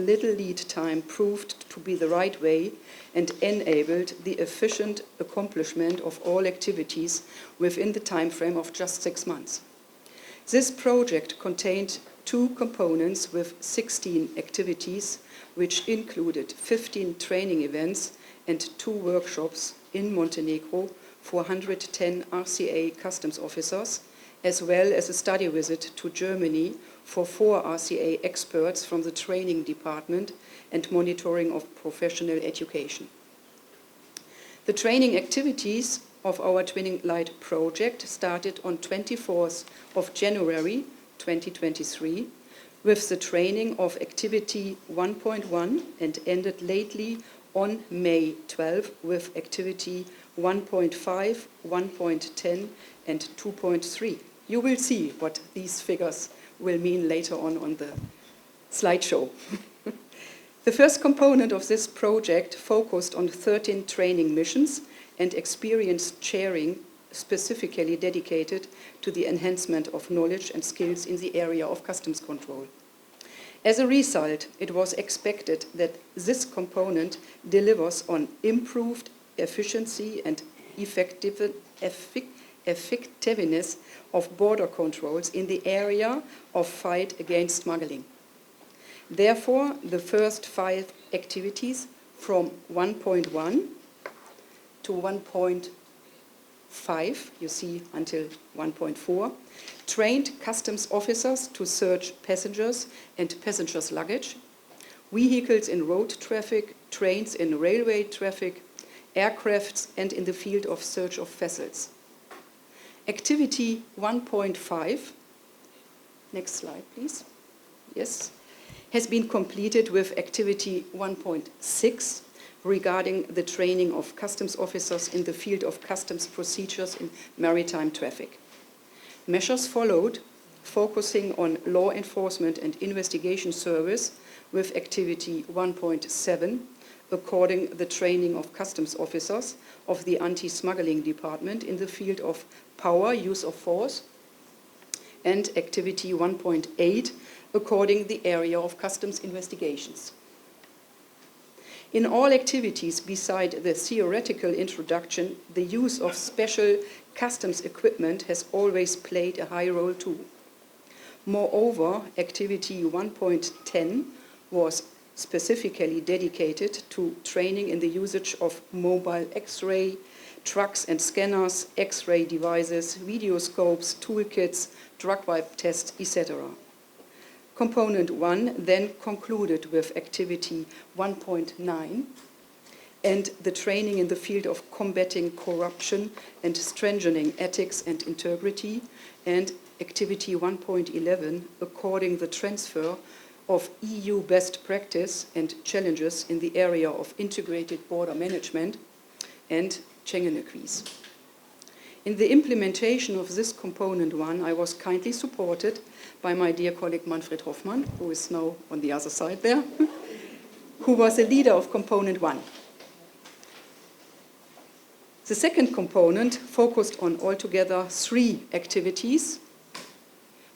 little lead time proved to be the right way and enabled the efficient accomplishment of all activities within the time frame of just 6 months. This project contained 2 components with 16 activities, which included 15 training events and 2 workshops in Montenegro for 110 RCA customs officers, as well as a study visit to Germany for 4 RCA experts from the training department and monitoring of professional education. The training activities of our Twinning Light project started on 24th of January 2023 with the training of activity 1.1 and ended lately on May 12 with activity 1.5, 1.10 and 2.3. You will see what these figures will mean later on the slideshow. The first component of this project focused on 13 training missions and experience sharing specifically dedicated to the enhancement of knowledge and skills in the area of customs control. As a result, it was expected that this component delivers on improved efficiency and effectiveness of border controls in the area of fight against smuggling. Therefore, the first 5 activities from 1.1 to 1.5, you see until 1.4, trained customs officers to search passengers and passengers' luggage, vehicles in road traffic, trains in railway traffic, aircrafts, and in the field of search of vessels. Activity 1.5, next slide please, yes, has been completed with activity 1.6 regarding the training of customs officers in the field of customs procedures in maritime traffic. Measures followed, focusing on law enforcement and investigation service with activity 1.7, according the training of customs officers of the anti-smuggling department in the field of power, use of force, and activity 1.8, according the area of customs investigations. In all activities beside the theoretical introduction, the use of special customs equipment has always played a high role too. Moreover, activity 1.10 was specifically dedicated to training in the usage of mobile X-ray, trucks and scanners, X-ray devices, videoscopes, toolkits, drug wipe tests, etc. Component 1 then concluded with activity 1.9 and the training in the field of combating corruption and strengthening ethics and integrity, and activity 1.11 according the transfer of EU best practice and challenges in the area of integrated border management and Schengen acquis. In the implementation of this component 1, I was kindly supported by my dear colleague Manfred Hoffmann, who is now on the other side there, who was a leader of component 1. The second component focused on altogether 3 activities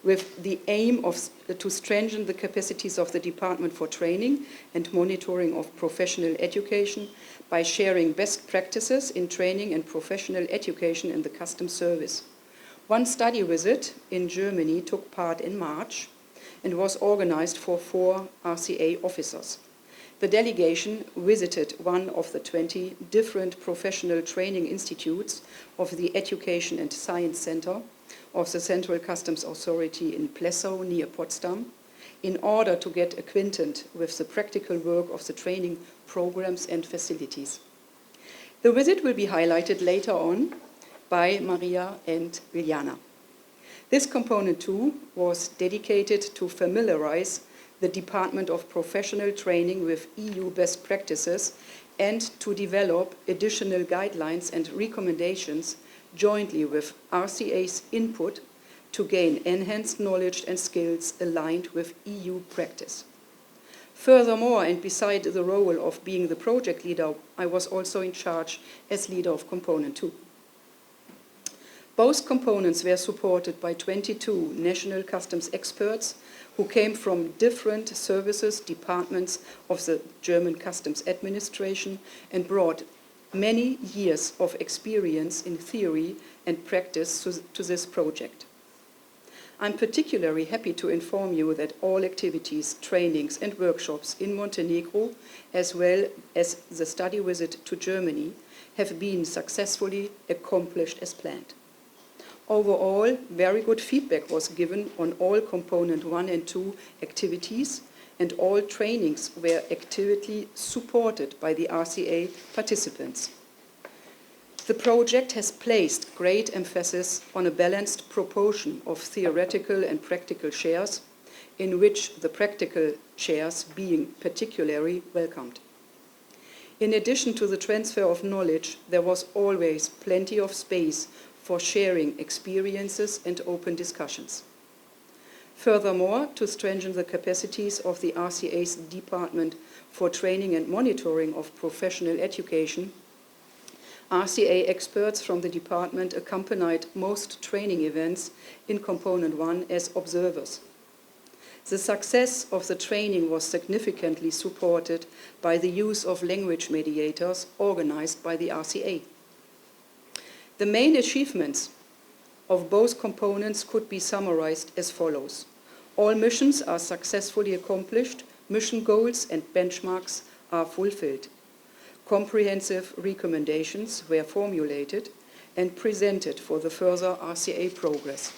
with the aim to strengthen the capacities of the Department for Training and Monitoring of Professional Education by sharing best practices in training and professional education in the customs service. One study visit in Germany took part in March and was organized for 4 RCA officers. The delegation visited one of the 20 different professional training institutes of the Education and Science Center of the Central Customs Authority in Plessow near Potsdam in order to get acquainted with the practical work of the training programs and facilities. The visit will be highlighted later on by Maria and Viljana. This component 2 was dedicated to familiarize the Department of Professional Training with EU best practices and to develop additional guidelines and recommendations jointly with RCA's input to gain enhanced knowledge and skills aligned with EU practice. Furthermore, and beside the role of being the project leader, I was also in charge as leader of component 2. Both components were supported by 22 national customs experts who came from different services, departments of the German customs administration and brought many years of experience in theory and practice to this project. I'm particularly happy to inform you that all activities, trainings and workshops in Montenegro, as well as the study visit to Germany, have been successfully accomplished as planned. Overall, very good feedback was given on all Component 1 and 2 activities, and all trainings were actively supported by the RCA participants. The project has placed great emphasis on a balanced proportion of theoretical and practical shares, in which the practical shares being particularly welcomed. In addition to the transfer of knowledge, there was always plenty of space for sharing experiences and open discussions. Furthermore, to strengthen the capacities of the RCA's Department for Training and Monitoring of Professional Education, RCA experts from the department accompanied most training events in Component 1 as observers. The success of the training was significantly supported by the use of language mediators organized by the RCA. The main achievements of both components could be summarized as follows. All missions are successfully accomplished, mission goals and benchmarks are fulfilled. Comprehensive recommendations were formulated and presented for the further RCA progress.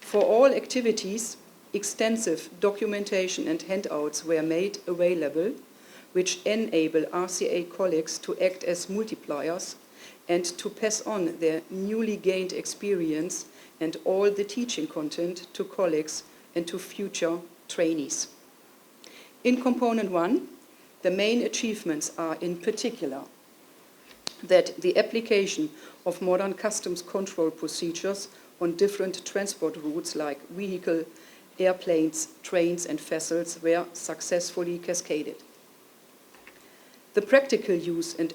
For all activities, extensive documentation and handouts were made available, which enable RCA colleagues to act as multipliers and to pass on their newly gained experience and all the teaching content to colleagues and to future trainees. In Component 1, the main achievements are in particular that the application of modern customs control procedures on different transport routes like vehicle, airplanes, trains and vessels were successfully cascaded. The practical use and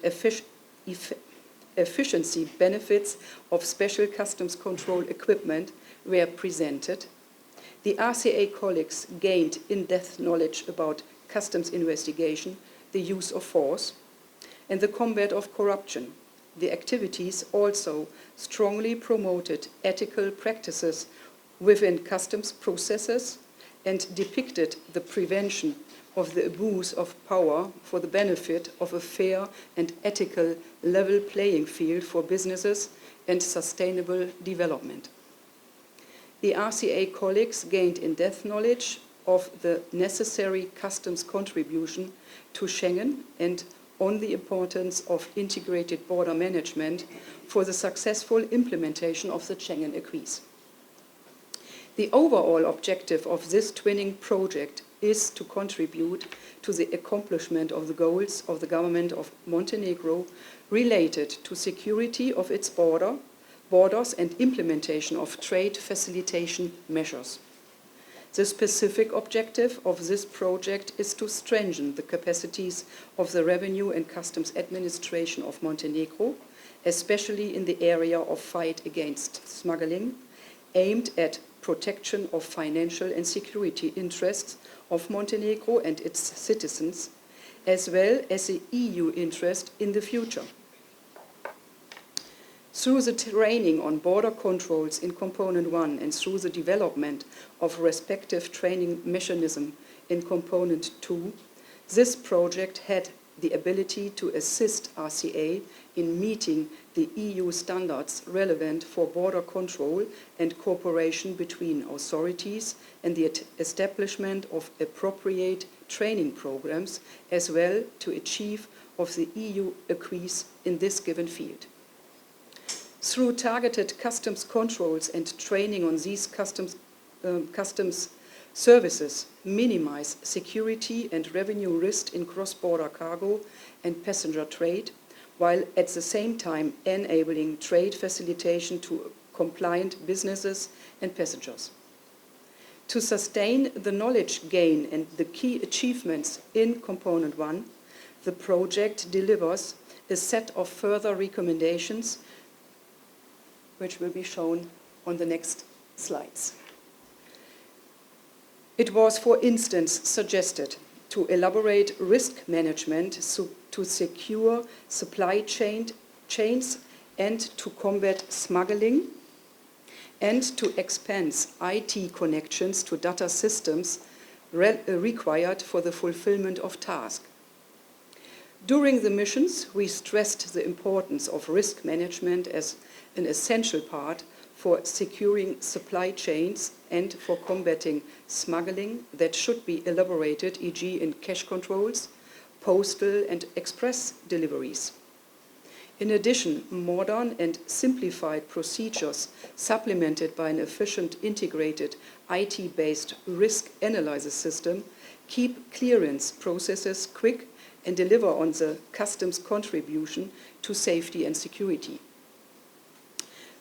efficiency benefits of special customs control equipment were presented. The RCA colleagues gained in-depth knowledge about customs investigation, the use of force, and the combat of corruption. The activities also strongly promoted ethical practices within customs processes and depicted the prevention of the abuse of power for the benefit of a fair and ethical level playing field for businesses and sustainable development. The RCA colleagues gained in-depth knowledge of the necessary customs contribution to Schengen and on the importance of integrated border management for the successful implementation of the Schengen acquis. The overall objective of this twinning project is to contribute to the accomplishment of the goals of the government of Montenegro related to security of its borders and implementation of trade facilitation measures. The specific objective of this project is to strengthen the capacities of the Revenue and Customs Administration of Montenegro, especially in the area of fight against smuggling, aimed at protection of financial and security interests of Montenegro and its citizens, as well as the EU interest in the future. Through the training on border controls in Component 1 and through the development of respective training mechanism in Component 2, this project had the ability to assist RCA in meeting the EU standards relevant for border control and cooperation between authorities and the establishment of appropriate training programs, as well to achieve of the EU acquis in this given field. Through targeted customs controls and training on these customs services, minimize security and revenue risk in cross-border cargo and passenger trade, while at the same time enabling trade facilitation to compliant businesses and passengers. To sustain the knowledge gain and the key achievements in Component 1, the project delivers a set of further recommendations which will be shown on the next slides. It was, for instance, suggested to elaborate risk management to secure supply chains and to combat smuggling, and to expand IT connections to data systems required for the fulfillment of tasks. During the missions, we stressed the importance of risk management as an essential part for securing supply chains and for combating smuggling that should be elaborated, e.g. in cash controls, postal and express deliveries. In addition, modern and simplified procedures supplemented by an efficient integrated IT-based risk analysis system keep clearance processes quick and deliver on the customs contribution to safety and security.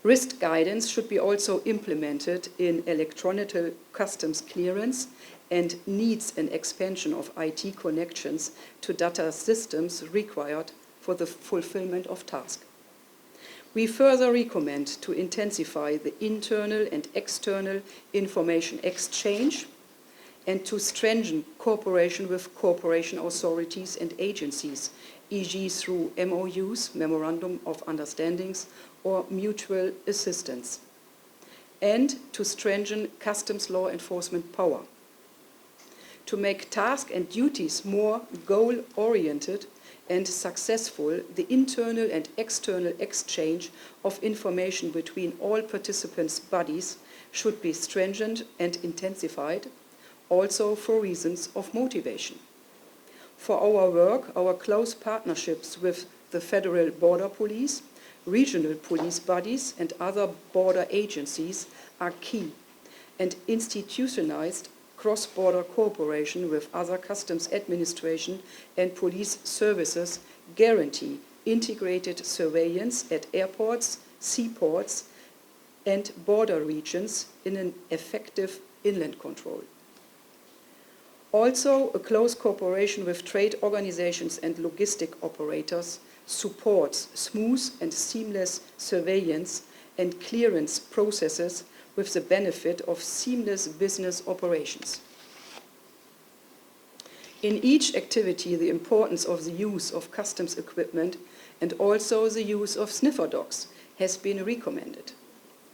Risk guidance should be also implemented in electronic customs clearance and needs an expansion of IT connections to data systems required for the fulfillment of tasks. We further recommend to intensify the internal and external information exchange and to strengthen cooperation with cooperation authorities and agencies, e.g. through MOUs, Memorandum of Understandings, or mutual assistance, and to strengthen customs law enforcement power. To make tasks and duties more goal-oriented and successful, the internal and external exchange of information between all participants' bodies should be strengthened and intensified, also for reasons of motivation. For our work, our close partnerships with the Federal Border Police, regional police bodies and other border agencies are key, and institutionalized cross-border cooperation with other customs administration and police services guarantee integrated surveillance at airports, seaports, and border regions in an effective inland control. Also, a close cooperation with trade organizations and logistic operators supports smooth and seamless surveillance and clearance processes with the benefit of seamless business operations. In each activity, the importance of the use of customs equipment and also the use of sniffer dogs has been recommended.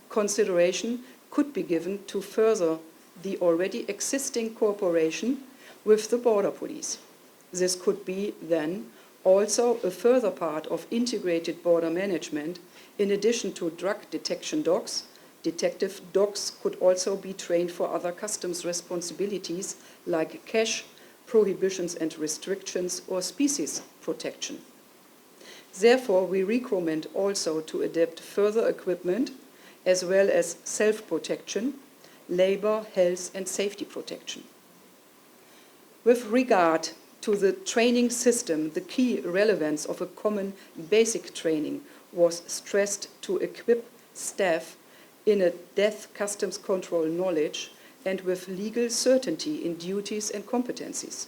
Consideration could be given to further the already existing cooperation with the border police. This could be then also a further part of integrated border management. In addition to drug detection dogs, detective dogs could also be trained for other customs responsibilities like cash, prohibitions and restrictions, or species protection. Therefore, we recommend also to adapt further equipment as well as self-protection, labor, health and safety protection. With regard to the training system, the key relevance of a common basic training was stressed to equip staff in a depth customs control knowledge and with legal certainty in duties and competencies.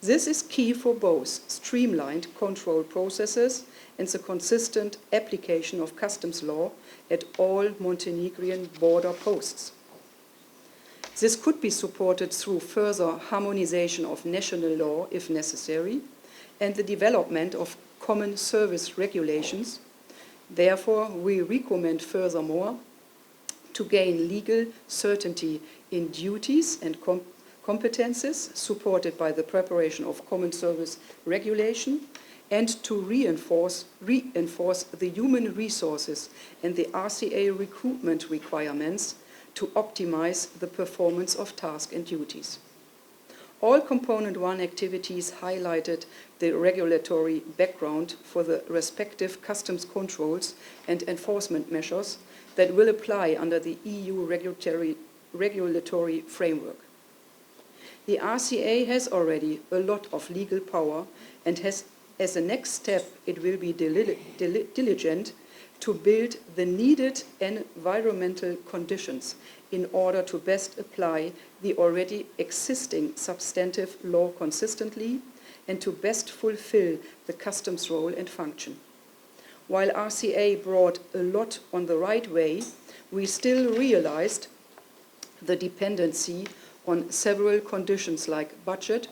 This is key for both streamlined control processes and the consistent application of customs law at all Montenegrin border posts. This could be supported through further harmonization of national law, if necessary, and the development of common service regulations. Therefore, we recommend furthermore to gain legal certainty in duties and competences supported by the preparation of common service regulation, and to reinforce the human resources and the RCA recruitment requirements to optimize the performance of tasks and duties. All Component 1 activities highlighted the regulatory background for the respective customs controls and enforcement measures that will apply under the EU regulatory framework. The RCA has already a lot of legal power and has, as a next step, it will be diligent to build the needed environmental conditions in order to best apply the already existing substantive law consistently and to best fulfill the customs role and function. while RCA brought a lot on the right way, we still realized the dependency on several conditions like budget,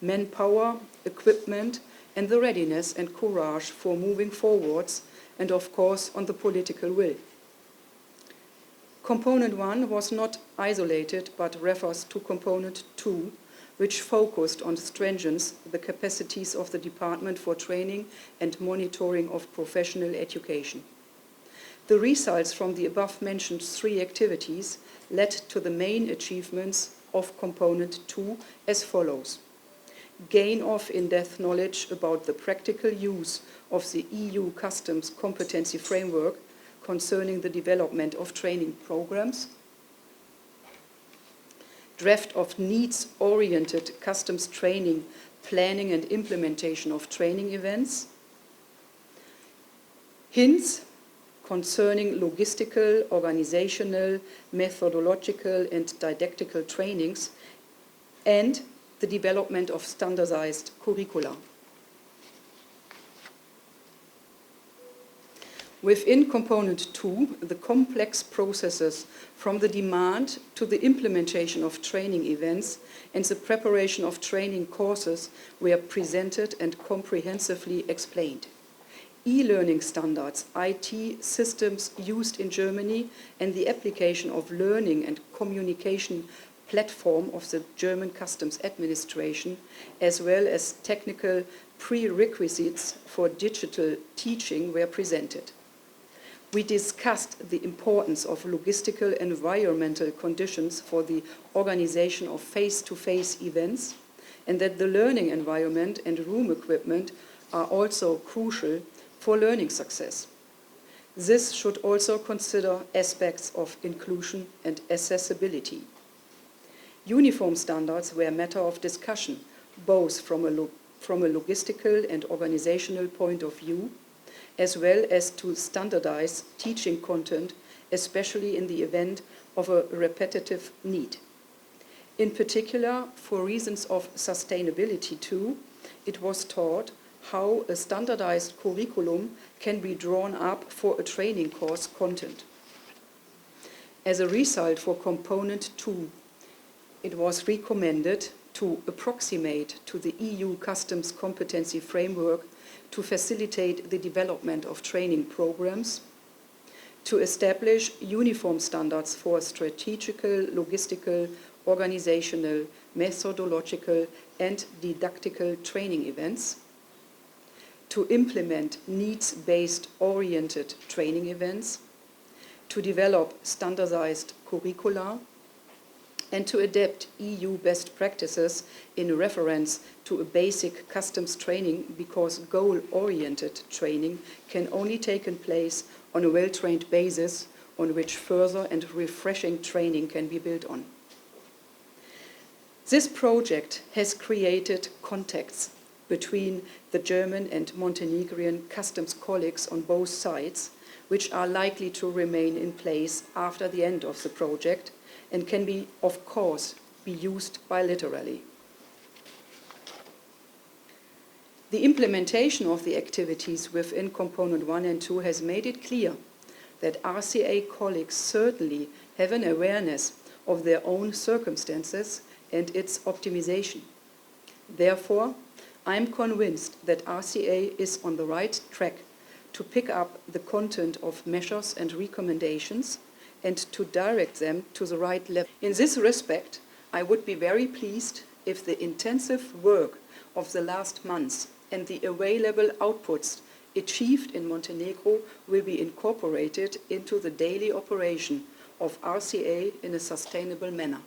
manpower, equipment, and the readiness and courage for moving forwards, and of course on the political will. Component 1 was not isolated but refers to Component 2, which focused on strengthening the capacities of the Department for Training and Monitoring of Professional Education. The results from the above-mentioned 3 activities led to the main achievements of Component 2 as follows. Gain of in-depth knowledge about the practical use of the EU Customs Competency Framework concerning the development of training programs. Draft of needs-oriented customs training, planning and implementation of training events. Hints concerning logistical, organizational, methodological and didactical trainings, and the development of standardized curricula. Within Component 2, the complex processes from the demand to the implementation of training events and the preparation of training courses were presented and comprehensively explained. E-learning standards, IT systems used in Germany, and the application of learning and communication platform of the German Customs Administration, as well as technical prerequisites for digital teaching were presented. We discussed the importance of logistical and environmental conditions for the organization of face-to-face events, and that the learning environment and room equipment are also crucial for learning success. This should also consider aspects of inclusion and accessibility. Uniform standards were a matter of discussion, both from a logistical and organizational point of view, as well as to standardize teaching content, especially in the event of a repetitive need. In particular, for reasons of sustainability too, it was taught how a standardized curriculum can be drawn up for a training course content. As a result for Component 2, it was recommended to approximate to the EU Customs Competency Framework to facilitate the development of training programs, to establish uniform standards for strategical, logistical, organizational, methodological, and didactical training events, to implement needs-based oriented training events, to develop standardized curricula, and to adapt EU best practices in reference to a basic customs training, because goal-oriented training can only take place on a well-trained basis on which further and refreshing training can be built on. This project has created contacts between the German and Montenegrin customs colleagues on both sides, which are likely to remain in place after the end of the project and can be, of course, be used bilaterally. The implementation of the activities within Component 1 and 2 has made it clear that RCA colleagues certainly have an awareness of their own circumstances and its optimization. Therefore, I am convinced that RCA is on the right track to pick up the content of measures and recommendations and to direct them to the right level. In this respect, I would be very pleased if the intensive work of the last months and the available outputs achieved in Montenegro will be incorporated into the daily operation of RCA in a sustainable manner.